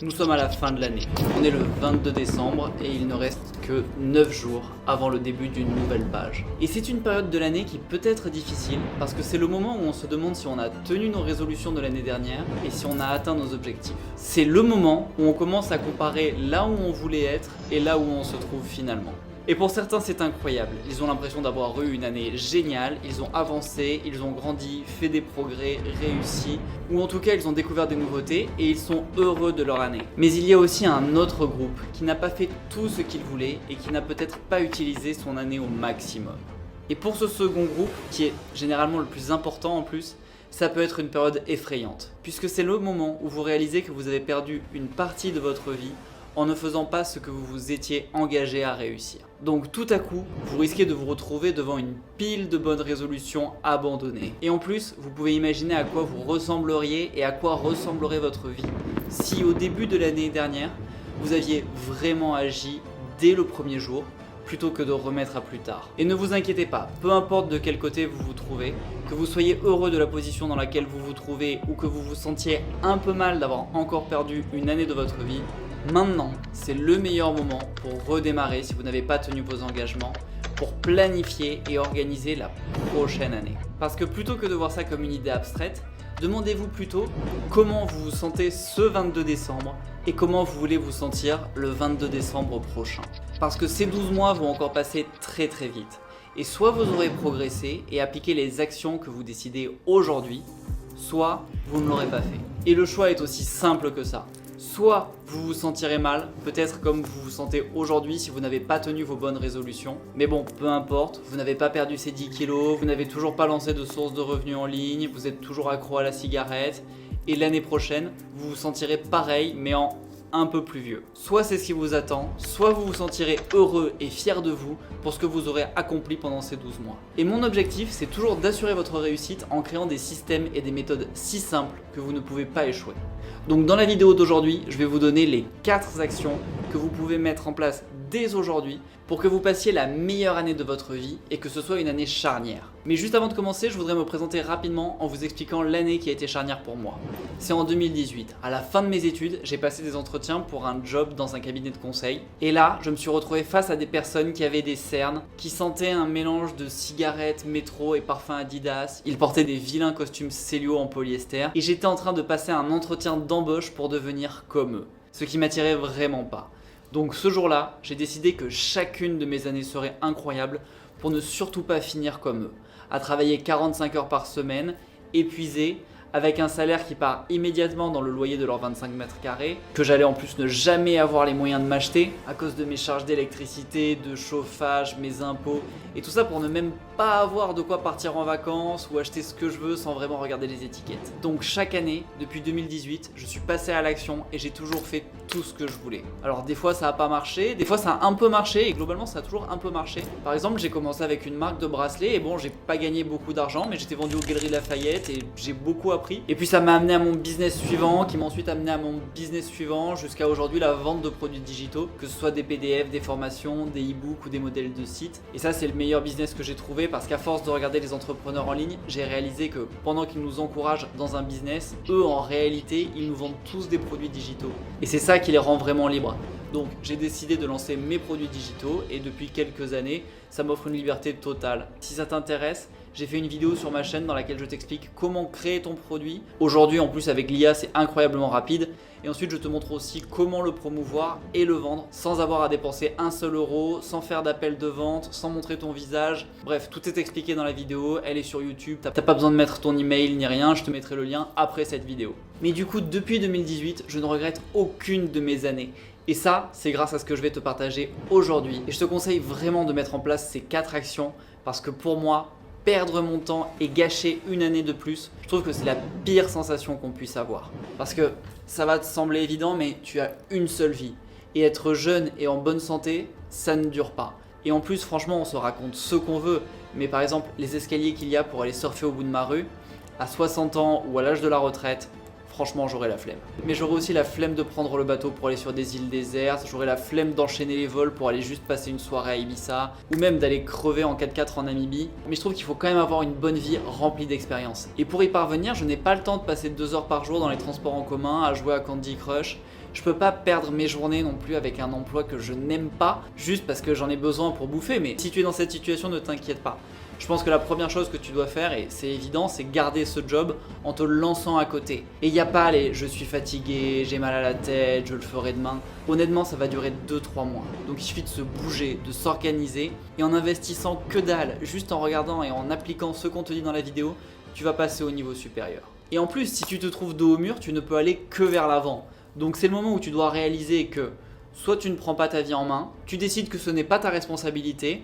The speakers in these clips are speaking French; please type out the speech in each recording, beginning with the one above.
Nous sommes à la fin de l'année. On est le 22 décembre et il ne reste que 9 jours avant le début d'une nouvelle page. Et c'est une période de l'année qui peut être difficile parce que c'est le moment où on se demande si on a tenu nos résolutions de l'année dernière et si on a atteint nos objectifs. C'est le moment où on commence à comparer là où on voulait être et là où on se trouve finalement. Et pour certains, c'est incroyable. Ils ont l'impression d'avoir eu une année géniale, ils ont avancé, ils ont grandi, fait des progrès, réussi, ou en tout cas, ils ont découvert des nouveautés et ils sont heureux de leur année. Mais il y a aussi un autre groupe qui n'a pas fait tout ce qu'il voulait et qui n'a peut-être pas utilisé son année au maximum. Et pour ce second groupe, qui est généralement le plus important en plus, ça peut être une période effrayante, puisque c'est le moment où vous réalisez que vous avez perdu une partie de votre vie en ne faisant pas ce que vous vous étiez engagé à réussir. Donc tout à coup, vous risquez de vous retrouver devant une pile de bonnes résolutions abandonnées. Et en plus, vous pouvez imaginer à quoi vous ressembleriez et à quoi ressemblerait votre vie si au début de l'année dernière, vous aviez vraiment agi dès le premier jour plutôt que de remettre à plus tard. Et ne vous inquiétez pas, peu importe de quel côté vous vous trouvez, que vous soyez heureux de la position dans laquelle vous vous trouvez ou que vous vous sentiez un peu mal d'avoir encore perdu une année de votre vie, maintenant, c'est le meilleur moment pour redémarrer si vous n'avez pas tenu vos engagements, pour planifier et organiser la prochaine année. Parce que plutôt que de voir ça comme une idée abstraite, demandez-vous plutôt comment vous vous sentez ce 22 décembre et comment vous voulez vous sentir le 22 décembre prochain. Parce que ces 12 mois vont encore passer très très vite. Et soit vous aurez progressé et appliqué les actions que vous décidez aujourd'hui, soit vous ne l'aurez pas fait. Et le choix est aussi simple que ça. Soit vous vous sentirez mal, peut-être comme vous vous sentez aujourd'hui si vous n'avez pas tenu vos bonnes résolutions. Mais bon, peu importe, vous n'avez pas perdu ces 10 kilos, vous n'avez toujours pas lancé de source de revenus en ligne, vous êtes toujours accro à la cigarette. Et l'année prochaine, vous vous sentirez pareil, mais en un peu plus vieux. Soit c'est ce qui vous attend, soit vous vous sentirez heureux et fier de vous pour ce que vous aurez accompli pendant ces 12 mois. Et mon objectif, c'est toujours d'assurer votre réussite en créant des systèmes et des méthodes si simples que vous ne pouvez pas échouer. Donc dans la vidéo d'aujourd'hui, je vais vous donner les 4 actions que vous pouvez mettre en place dès aujourd'hui pour que vous passiez la meilleure année de votre vie et que ce soit une année charnière. Mais juste avant de commencer, je voudrais me présenter rapidement en vous expliquant l'année qui a été charnière pour moi. C'est en 2018. À la fin de mes études, j'ai passé des entretiens pour un job dans un cabinet de conseil. Et là, je me suis retrouvé face à des personnes qui avaient des cernes, qui sentaient un mélange de cigarettes, métro et parfums Adidas. Ils portaient des vilains costumes Célio en polyester. Et j'étais en train de passer un entretien d'embauche pour devenir comme eux. Ce qui m'attirait vraiment pas. Donc ce jour-là, j'ai décidé que chacune de mes années serait incroyable pour ne surtout pas finir comme eux, à travailler 45 heures par semaine, épuisé, avec un salaire qui part immédiatement dans le loyer de leurs 25 mètres carrés, que j'allais en plus ne jamais avoir les moyens de m'acheter à cause de mes charges d'électricité, de chauffage, mes impôts, et tout ça pour ne même pas avoir de quoi partir en vacances ou acheter ce que je veux sans vraiment regarder les étiquettes. Donc chaque année, depuis 2018, je suis passé à l'action et j'ai toujours fait tout ce que je voulais. Alors des fois ça a pas marché, des fois ça a un peu marché et globalement ça a toujours un peu marché. Par exemple, j'ai commencé avec une marque de bracelets et bon, j'ai pas gagné beaucoup d'argent, mais j'étais vendu aux Galeries Lafayette et j'ai beaucoup appris. Et puis ça m'a amené à mon business suivant, qui m'a ensuite amené à mon business suivant, jusqu'à aujourd'hui la vente de produits digitaux, que ce soit des PDF, des formations, des e-books ou des modèles de sites. Et ça c'est le meilleur business que j'ai trouvé parce qu'à force de regarder les entrepreneurs en ligne, j'ai réalisé que pendant qu'ils nous encouragent dans un business, eux en réalité ils nous vendent tous des produits digitaux. Et c'est ça qui les rend vraiment libres. Donc j'ai décidé de lancer mes produits digitaux et depuis quelques années, ça m'offre une liberté totale. Si ça t'intéresse, j'ai fait une vidéo sur ma chaîne dans laquelle je t'explique comment créer ton produit. Aujourd'hui en plus avec l'IA c'est incroyablement rapide. Et ensuite je te montre aussi comment le promouvoir et le vendre sans avoir à dépenser un seul euro, sans faire d'appel de vente, sans montrer ton visage. Bref, tout est expliqué dans la vidéo, elle est sur YouTube. T'as pas besoin de mettre ton email ni rien, je te mettrai le lien après cette vidéo. Mais du coup depuis 2018, je ne regrette aucune de mes années. Et ça, c'est grâce à ce que je vais te partager aujourd'hui. Et je te conseille vraiment de mettre en place ces 4 actions parce que pour moi, perdre mon temps et gâcher une année de plus, je trouve que c'est la pire sensation qu'on puisse avoir. Parce que ça va te sembler évident, mais tu as une seule vie. Et être jeune et en bonne santé, ça ne dure pas. Et en plus, franchement, on se raconte ce qu'on veut. Mais par exemple, les escaliers qu'il y a pour aller surfer au bout de ma rue, à 60 ans ou à l'âge de la retraite, franchement j'aurais la flemme. Mais j'aurais aussi la flemme de prendre le bateau pour aller sur des îles désertes, j'aurais la flemme d'enchaîner les vols pour aller juste passer une soirée à Ibiza, ou même d'aller crever en 4x4 en Namibie. Mais je trouve qu'il faut quand même avoir une bonne vie remplie d'expériences. Et pour y parvenir, je n'ai pas le temps de passer 2 heures par jour dans les transports en commun à jouer à Candy Crush. Je peux pas perdre mes journées non plus avec un emploi que je n'aime pas, juste parce que j'en ai besoin pour bouffer. Mais si tu es dans cette situation, ne t'inquiète pas. Je pense que la première chose que tu dois faire, et c'est évident, c'est garder ce job en te lançant à côté. Et il n'y a pas les je suis fatigué, j'ai mal à la tête, je le ferai demain. Honnêtement, ça va durer 2-3 mois. Donc il suffit de se bouger, de s'organiser, et en investissant que dalle, juste en regardant et en appliquant ce qu'on te dit dans la vidéo, tu vas passer au niveau supérieur. Et en plus, si tu te trouves dos au mur, tu ne peux aller que vers l'avant. Donc c'est le moment où tu dois réaliser que soit tu ne prends pas ta vie en main, tu décides que ce n'est pas ta responsabilité,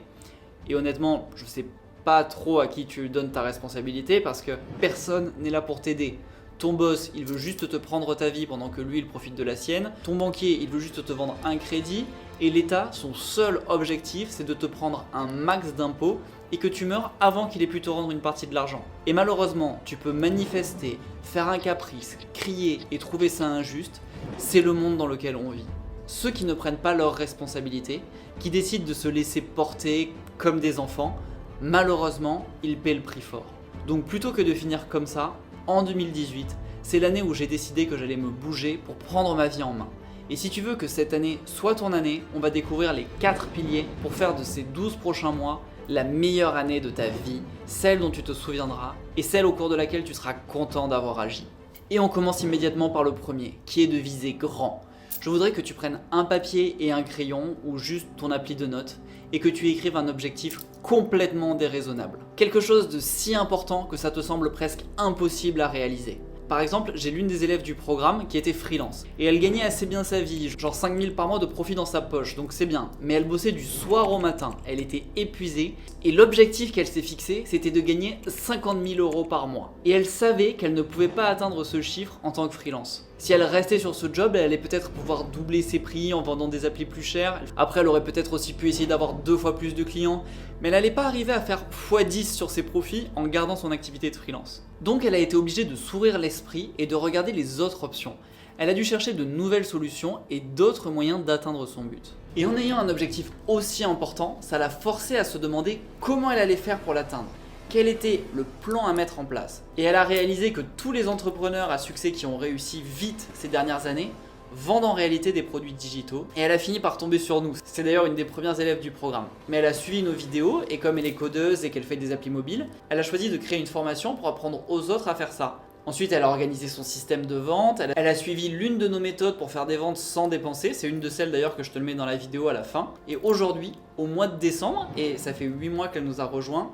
et honnêtement, je sais pas trop à qui tu donnes ta responsabilité parce que personne n'est là pour t'aider. Ton boss, il veut juste te prendre ta vie pendant que lui, il profite de la sienne. Ton banquier, il veut juste te vendre un crédit. Et l'État, son seul objectif, c'est de te prendre un max d'impôts et que tu meurs avant qu'il ait pu te rendre une partie de l'argent. Et malheureusement, tu peux manifester, faire un caprice, crier et trouver ça injuste. C'est le monde dans lequel on vit. Ceux qui ne prennent pas leurs responsabilités, qui décident de se laisser porter comme des enfants, malheureusement, ils paient le prix fort. Donc plutôt que de finir comme ça, en 2018, c'est l'année où j'ai décidé que j'allais me bouger pour prendre ma vie en main. Et si tu veux que cette année soit ton année, on va découvrir les 4 piliers pour faire de ces 12 prochains mois la meilleure année de ta vie, celle dont tu te souviendras et celle au cours de laquelle tu seras content d'avoir agi. Et on commence immédiatement par le premier, qui est de viser grand. Je voudrais que tu prennes un papier et un crayon ou juste ton appli de notes et que tu écrives un objectif complètement déraisonnable. Quelque chose de si important que ça te semble presque impossible à réaliser. Par exemple, j'ai l'une des élèves du programme qui était freelance et elle gagnait assez bien sa vie, genre 5 000 par mois de profit dans sa poche, donc c'est bien. Mais elle bossait du soir au matin, elle était épuisée et l'objectif qu'elle s'est fixé, c'était de gagner 50 000 euros par mois. Et elle savait qu'elle ne pouvait pas atteindre ce chiffre en tant que freelance. Si elle restait sur ce job, elle allait peut-être pouvoir doubler ses prix en vendant des applis plus chères. Après, elle aurait peut-être aussi pu essayer d'avoir 2 fois plus de clients. Mais elle n'allait pas arriver à faire x10 sur ses profits en gardant son activité de freelance. Donc elle a été obligée de s'ouvrir l'esprit et de regarder les autres options. Elle a dû chercher de nouvelles solutions et d'autres moyens d'atteindre son but. Et en ayant un objectif aussi important, ça l'a forcée à se demander comment elle allait faire pour l'atteindre. Quel était le plan à mettre en place? Et elle a réalisé que tous les entrepreneurs à succès qui ont réussi vite ces dernières années vendent en réalité des produits digitaux et elle a fini par tomber sur nous. C'est d'ailleurs une des premières élèves du programme. Mais elle a suivi nos vidéos et comme elle est codeuse et qu'elle fait des applis mobiles, elle a choisi de créer une formation pour apprendre aux autres à faire ça. Ensuite, elle a organisé son système de vente, elle a suivi l'une de nos méthodes pour faire des ventes sans dépenser, c'est une de celles d'ailleurs que je te le mets dans la vidéo à la fin. Et aujourd'hui, au mois de décembre, et ça fait 8 mois qu'elle nous a rejoints,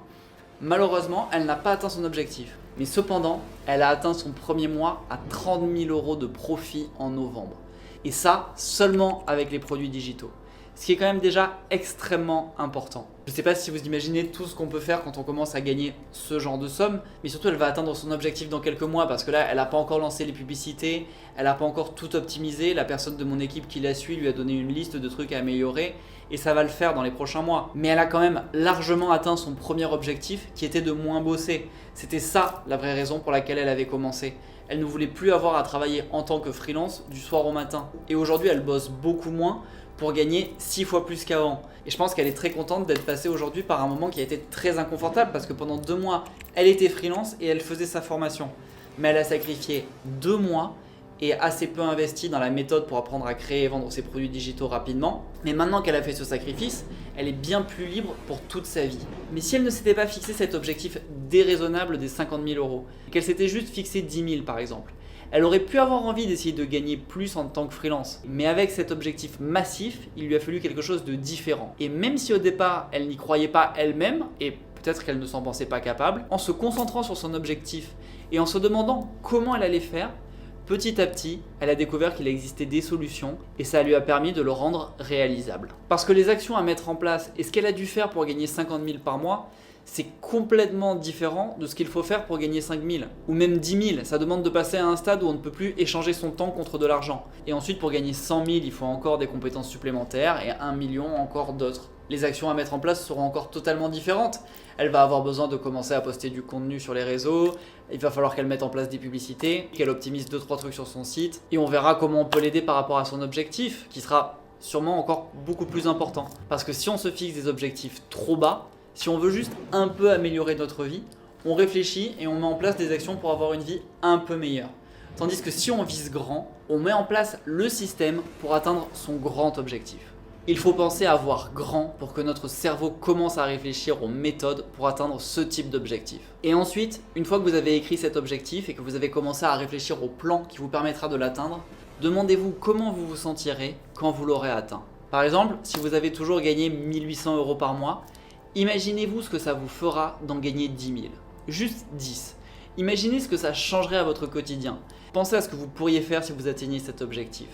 malheureusement, elle n'a pas atteint son objectif. Mais cependant, elle a atteint son premier mois à 30 000 euros de profit en novembre. Et ça, seulement avec les produits digitaux. Ce qui est quand même déjà extrêmement important. Je ne sais pas si vous imaginez tout ce qu'on peut faire quand on commence à gagner ce genre de somme, mais surtout elle va atteindre son objectif dans quelques mois parce que là, elle n'a pas encore lancé les publicités, elle n'a pas encore tout optimisé. La personne de mon équipe qui la suit lui a donné une liste de trucs à améliorer et ça va le faire dans les prochains mois. Mais elle a quand même largement atteint son premier objectif qui était de moins bosser. C'était ça la vraie raison pour laquelle elle avait commencé. Elle ne voulait plus avoir à travailler en tant que freelance du soir au matin. Et aujourd'hui, elle bosse beaucoup moins pour gagner 6 fois plus qu'avant. Et je pense qu'elle est très contente d'être passée aujourd'hui par un moment qui a été très inconfortable parce que pendant 2 mois, elle était freelance et elle faisait sa formation. Mais elle a sacrifié 2 mois et assez peu investi dans la méthode pour apprendre à créer et vendre ses produits digitaux rapidement. Mais maintenant qu'elle a fait ce sacrifice, elle est bien plus libre pour toute sa vie. Mais si elle ne s'était pas fixé cet objectif déraisonnable des 50 000 euros, et qu'elle s'était juste fixé 10 000 par exemple, elle aurait pu avoir envie d'essayer de gagner plus en tant que freelance. Mais avec cet objectif massif, il lui a fallu quelque chose de différent. Et même si au départ, elle n'y croyait pas elle-même, et peut-être qu'elle ne s'en pensait pas capable, en se concentrant sur son objectif et en se demandant comment elle allait faire, petit à petit, elle a découvert qu'il existait des solutions et ça lui a permis de le rendre réalisable. Parce que les actions à mettre en place et ce qu'elle a dû faire pour gagner 50 000 par mois, c'est complètement différent de ce qu'il faut faire pour gagner 5 000 ou même 10 000. Ça demande de passer à un stade où on ne peut plus échanger son temps contre de l'argent. Et ensuite, pour gagner 100 000, il faut encore des compétences supplémentaires et 1 million encore d'autres. Les actions à mettre en place seront encore totalement différentes. Elle va avoir besoin de commencer à poster du contenu sur les réseaux, il va falloir qu'elle mette en place des publicités, qu'elle optimise 2-3 trucs sur son site et on verra comment on peut l'aider par rapport à son objectif qui sera sûrement encore beaucoup plus important. Parce que si on se fixe des objectifs trop bas, si on veut juste un peu améliorer notre vie, on réfléchit et on met en place des actions pour avoir une vie un peu meilleure. Tandis que si on vise grand, on met en place le système pour atteindre son grand objectif. Il faut penser à voir grand pour que notre cerveau commence à réfléchir aux méthodes pour atteindre ce type d'objectif. Et ensuite, une fois que vous avez écrit cet objectif et que vous avez commencé à réfléchir au plan qui vous permettra de l'atteindre, demandez-vous comment vous vous sentirez quand vous l'aurez atteint. Par exemple, si vous avez toujours gagné 1800 € par mois, imaginez-vous ce que ça vous fera d'en gagner 10 000. Juste 10. Imaginez ce que ça changerait à votre quotidien. Pensez à ce que vous pourriez faire si vous atteignez cet objectif.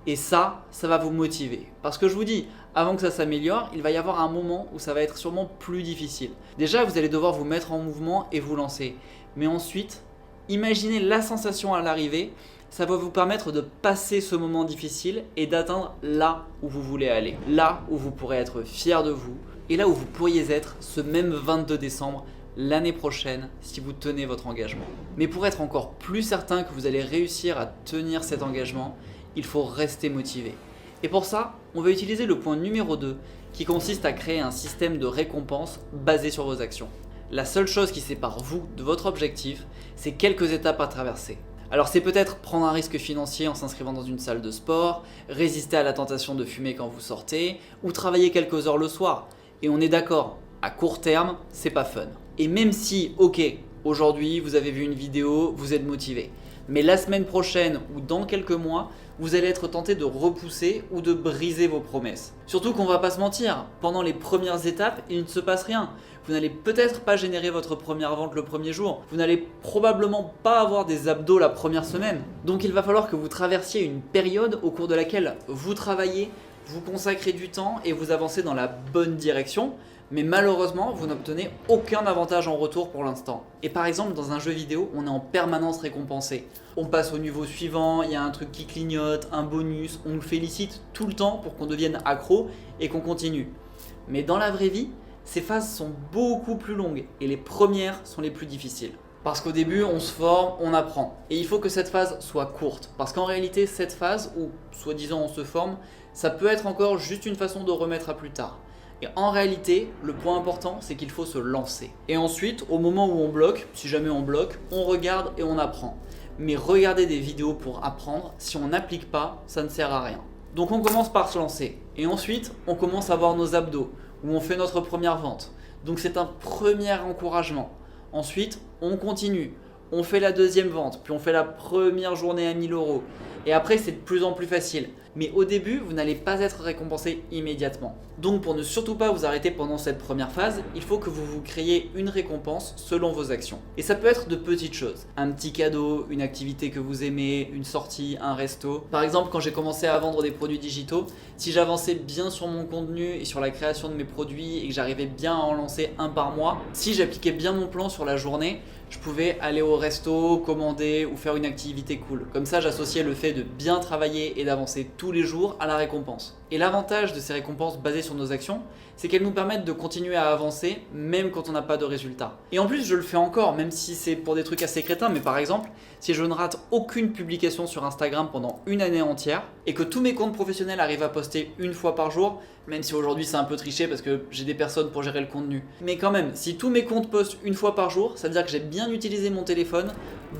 Et ça va vous motiver. Parce que je vous dis, avant que ça s'améliore, il va y avoir un moment où ça va être sûrement plus difficile. Déjà, vous allez devoir vous mettre en mouvement et vous lancer. Mais ensuite, imaginez la sensation à l'arrivée. Ça va vous permettre de passer ce moment difficile et d'atteindre là où vous voulez aller. Là où vous pourrez être fier de vous. Et là où vous pourriez être ce même 22 décembre l'année prochaine si vous tenez votre engagement. Mais pour être encore plus certain que vous allez réussir à tenir cet engagement, il faut rester motivé. Et pour ça, on va utiliser le point numéro 2 qui consiste à créer un système de récompense basé sur vos actions. La seule chose qui sépare vous de votre objectif, c'est quelques étapes à traverser. Alors c'est peut-être prendre un risque financier en s'inscrivant dans une salle de sport, résister à la tentation de fumer quand vous sortez, ou travailler quelques heures le soir. Et on est d'accord, à court terme, c'est pas fun. Et même si, ok, aujourd'hui vous avez vu une vidéo, vous êtes motivé. Mais la semaine prochaine ou dans quelques mois, vous allez être tenté de repousser ou de briser vos promesses. Surtout qu'on va pas se mentir, pendant les premières étapes, il ne se passe rien. Vous n'allez peut-être pas générer votre première vente le premier jour. Vous n'allez probablement pas avoir des abdos la première semaine. Donc il va falloir que vous traversiez une période au cours de laquelle vous travaillez, vous consacrez du temps et vous avancez dans la bonne direction. Mais malheureusement, vous n'obtenez aucun avantage en retour pour l'instant. Et par exemple, dans un jeu vidéo, on est en permanence récompensé. On passe au niveau suivant, il y a un truc qui clignote, un bonus, on nous félicite tout le temps pour qu'on devienne accro et qu'on continue. Mais dans la vraie vie, ces phases sont beaucoup plus longues et les premières sont les plus difficiles. Parce qu'au début, on se forme, on apprend. Et il faut que cette phase soit courte. Parce qu'en réalité, cette phase, où soi-disant on se forme, ça peut être encore juste une façon de remettre à plus tard. Et en réalité, le point important, c'est qu'il faut se lancer. Et ensuite, au moment où on bloque, si jamais on bloque, on regarde et on apprend. Mais regarder des vidéos pour apprendre, si on n'applique pas, ça ne sert à rien. Donc on commence par se lancer. Et ensuite, on commence à voir nos abdos, où on fait notre première vente. Donc c'est un premier encouragement. Ensuite, on continue. On fait la deuxième vente, puis on fait la première journée à 1000 €. Et après, c'est de plus en plus facile. Mais au début, vous n'allez pas être récompensé immédiatement. Donc pour ne surtout pas vous arrêter pendant cette première phase, il faut que vous vous créiez une récompense selon vos actions. Et ça peut être de petites choses. Un petit cadeau, une activité que vous aimez, une sortie, un resto. Par exemple, quand j'ai commencé à vendre des produits digitaux, si j'avançais bien sur mon contenu et sur la création de mes produits et que j'arrivais bien à en lancer un par mois, si j'appliquais bien mon plan sur la journée, je pouvais aller au resto, commander ou faire une activité cool. Comme ça, j'associais le fait de bien travailler et d'avancer tous les jours à la récompense. Et l'avantage de ces récompenses basées sur nos actions, c'est qu'elles nous permettent de continuer à avancer même quand on n'a pas de résultat. Et en plus, je le fais encore, même si c'est pour des trucs assez crétins, mais par exemple, si je ne rate aucune publication sur Instagram pendant une année entière et que tous mes comptes professionnels arrivent à poster une fois par jour, même si aujourd'hui c'est un peu triché parce que j'ai des personnes pour gérer le contenu. Mais quand même, si tous mes comptes postent une fois par jour, ça veut dire que j'ai bien utilisé mon téléphone,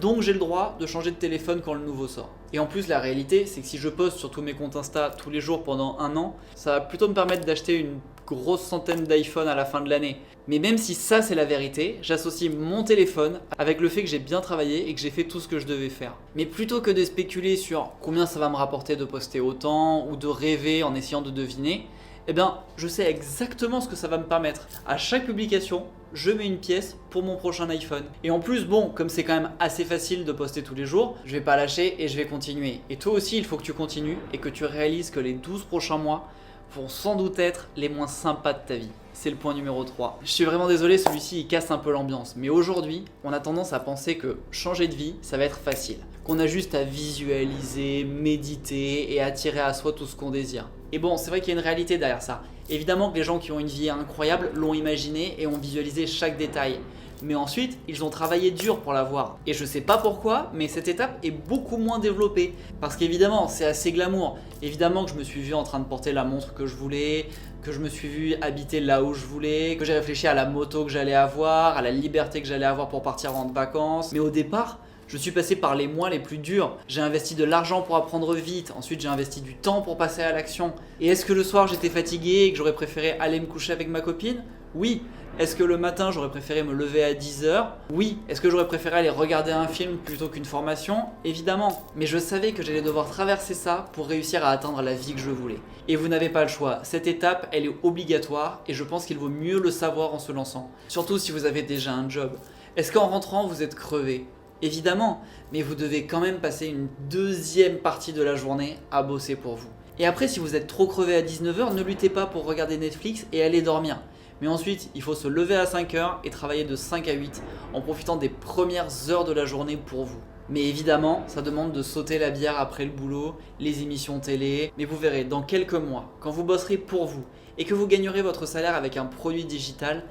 donc j'ai le droit de changer de téléphone quand le nouveau sort. Et en plus, la réalité, c'est que si je poste sur tous mes comptes Insta tous les jours pendant un an, ça va plutôt me permettre d'acheter une grosse centaine d'iPhone à la fin de l'année. Mais même si ça c'est la vérité, j'associe mon téléphone avec le fait que j'ai bien travaillé et que j'ai fait tout ce que je devais faire. Mais plutôt que de spéculer sur combien ça va me rapporter de poster autant ou de rêver en essayant de deviner, eh bien, je sais exactement ce que ça va me permettre. À chaque publication, je mets une pièce pour mon prochain iPhone. Et en plus, bon, comme c'est quand même assez facile de poster tous les jours, je vais pas lâcher et je vais continuer. Et toi aussi, il faut que tu continues et que tu réalises que les 12 prochains mois vont sans doute être les moins sympas de ta vie. C'est le point numéro 3. Je suis vraiment désolé, celui-ci il casse un peu l'ambiance. Mais aujourd'hui, on a tendance à penser que changer de vie, ça va être facile. Qu'on a juste à visualiser, méditer et attirer à soi tout ce qu'on désire. Et bon, c'est vrai qu'il y a une réalité derrière ça. Évidemment que les gens qui ont une vie incroyable l'ont imaginé et ont visualisé chaque détail. Mais ensuite, ils ont travaillé dur pour l'avoir. Et je sais pas pourquoi, mais cette étape est beaucoup moins développée. Parce qu'évidemment, c'est assez glamour. Évidemment que je me suis vu en train de porter la montre que je voulais, que je me suis vu habiter là où je voulais, que j'ai réfléchi à la moto que j'allais avoir, à la liberté que j'allais avoir pour partir en vacances. Mais au départ, Je suis passé par les mois les plus durs. J'ai investi de l'argent pour apprendre vite. Ensuite, j'ai investi du temps pour passer à l'action. Et est-ce que le soir, j'étais fatigué et que j'aurais préféré aller me coucher avec ma copine? Oui. Est-ce que le matin, j'aurais préféré me lever à 10h? Oui. Est-ce que j'aurais préféré aller regarder un film plutôt qu'une formation? Évidemment. Mais je savais que j'allais devoir traverser ça pour réussir à atteindre la vie que je voulais. Et vous n'avez pas le choix. Cette étape, elle est obligatoire et je pense qu'il vaut mieux le savoir en se lançant. Surtout si vous avez déjà un job. Est-ce qu'en rentrant, vous êtes crevé? Évidemment. Mais vous devez quand même passer une deuxième partie de la journée à bosser pour vous. Et après, si vous êtes trop crevé à 19h, ne luttez pas pour regarder Netflix et aller dormir. Mais ensuite, il faut se lever à 5h et travailler de 5 à 8 en profitant des premières heures de la journée pour vous. Mais évidemment, ça demande de sauter la bière après le boulot, les émissions télé. Mais vous verrez, dans quelques mois, quand vous bosserez pour vous et que vous gagnerez votre salaire avec un produit digital,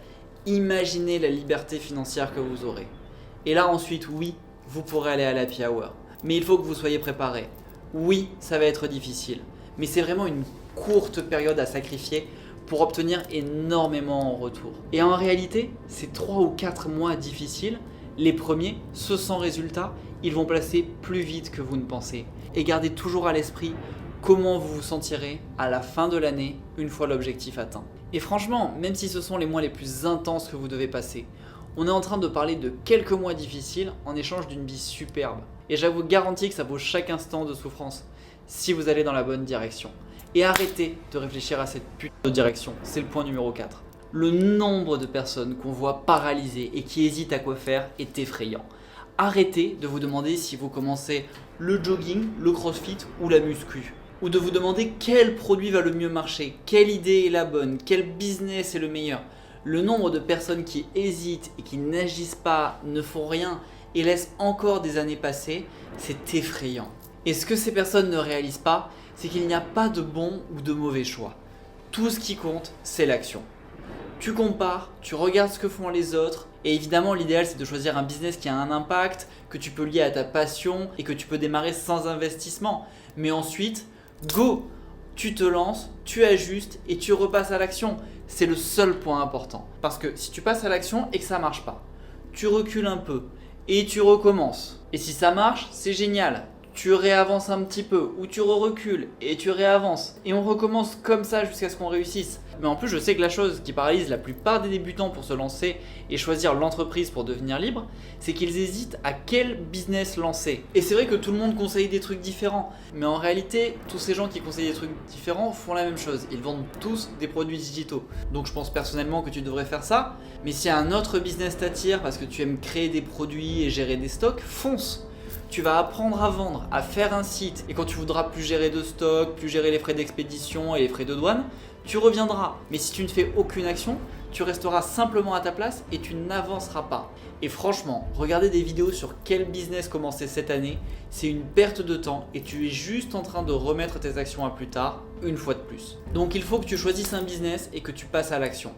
imaginez la liberté financière que vous aurez. Et là ensuite, oui, vous pourrez aller à l'happy hour. Mais il faut que vous soyez préparé. Oui, ça va être difficile. Mais c'est vraiment une courte période à sacrifier pour obtenir énormément en retour. Et en réalité, ces 3 ou 4 mois difficiles, les premiers, ceux sans résultat, ils vont passer plus vite que vous ne pensez. Et gardez toujours à l'esprit comment vous vous sentirez à la fin de l'année une fois l'objectif atteint. Et franchement, même si ce sont les mois les plus intenses que vous devez passer, on est en train de parler de quelques mois difficiles en échange d'une vie superbe. Et je vous garantis que ça vaut chaque instant de souffrance si vous allez dans la bonne direction. Et arrêtez de réfléchir à cette putain de direction, c'est le point numéro 4. Le nombre de personnes qu'on voit paralysées et qui hésitent à quoi faire est effrayant. Arrêtez de vous demander si vous commencez le jogging, le crossfit ou la muscu. Ou de vous demander quel produit va le mieux marcher, quelle idée est la bonne, quel business est le meilleur. Le nombre de personnes qui hésitent et qui n'agissent pas, ne font rien et laissent encore des années passer, c'est effrayant. Et ce que ces personnes ne réalisent pas, c'est qu'il n'y a pas de bon ou de mauvais choix. Tout ce qui compte, c'est l'action. Tu compares, tu regardes ce que font les autres, et évidemment l'idéal c'est de choisir un business qui a un impact, que tu peux lier à ta passion et que tu peux démarrer sans investissement. Mais ensuite, go! Tu te lances, tu ajustes et tu repasses à l'action. C'est le seul point important. Parce que si tu passes à l'action et que ça marche pas, tu recules un peu et tu recommences. Et si ça marche, c'est génial. Tu réavances un petit peu ou tu recules et tu réavances. Et on recommence comme ça jusqu'à ce qu'on réussisse. Mais en plus, je sais que la chose qui paralyse la plupart des débutants pour se lancer et choisir l'entreprise pour devenir libre, c'est qu'ils hésitent à quel business lancer. Et c'est vrai que tout le monde conseille des trucs différents. Mais en réalité, tous ces gens qui conseillent des trucs différents font la même chose. Ils vendent tous des produits digitaux. Donc je pense personnellement que tu devrais faire ça. Mais si un autre business t'attire parce que tu aimes créer des produits et gérer des stocks, fonce! Tu vas apprendre à vendre, à faire un site, et quand tu voudras plus gérer de stock, plus gérer les frais d'expédition et les frais de douane, tu reviendras. Mais si tu ne fais aucune action, tu resteras simplement à ta place et tu n'avanceras pas. Et franchement, regarder des vidéos sur quel business commencer cette année, c'est une perte de temps et tu es juste en train de remettre tes actions à plus tard, une fois de plus. Donc il faut que tu choisisses un business et que tu passes à l'action.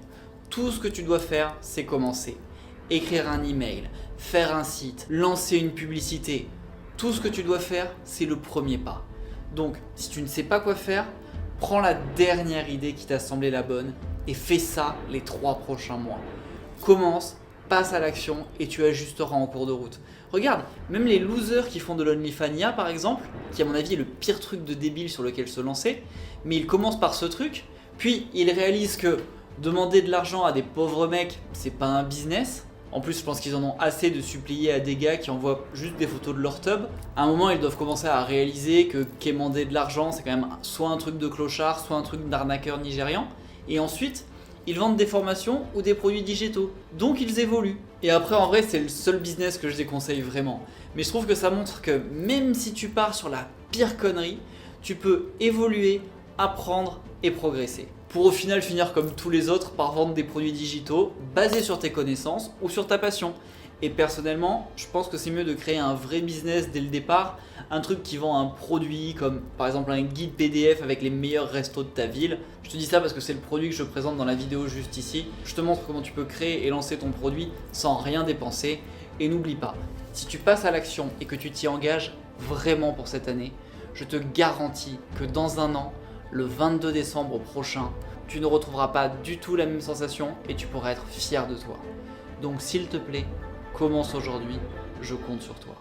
Tout ce que tu dois faire, c'est commencer. Écrire un email, faire un site, lancer une publicité. Tout ce que tu dois faire, c'est le premier pas. Donc, si tu ne sais pas quoi faire, prends la dernière idée qui t'a semblé la bonne et fais ça les 3 prochains mois. Commence, passe à l'action et tu ajusteras en cours de route. Regarde, même les losers qui font de l'OnlyFans par exemple, qui à mon avis est le pire truc de débile sur lequel se lancer, mais ils commencent par ce truc, puis ils réalisent que demander de l'argent à des pauvres mecs, c'est pas un business. En plus, je pense qu'ils en ont assez de supplier à des gars qui envoient juste des photos de leur tub. À un moment, ils doivent commencer à réaliser que quémander de l'argent, c'est quand même soit un truc de clochard, soit un truc d'arnaqueur nigérian. Et ensuite, ils vendent des formations ou des produits digitaux. Donc, ils évoluent. Et après, en vrai, c'est le seul business que je déconseille vraiment. Mais je trouve que ça montre que même si tu pars sur la pire connerie, tu peux évoluer, apprendre et progresser. Pour au final finir comme tous les autres par vendre des produits digitaux basés sur tes connaissances ou sur ta passion. Et personnellement, je pense que c'est mieux de créer un vrai business dès le départ, un truc qui vend un produit comme par exemple un guide PDF avec les meilleurs restos de ta ville. Je te dis ça parce que c'est le produit que je présente dans la vidéo juste ici. Je te montre comment tu peux créer et lancer ton produit sans rien dépenser. Et n'oublie pas, si tu passes à l'action et que tu t'y engages vraiment pour cette année, je te garantis que dans un an, le 22 décembre prochain, tu ne retrouveras pas du tout la même sensation et tu pourras être fier de toi. Donc s'il te plaît, commence aujourd'hui, je compte sur toi.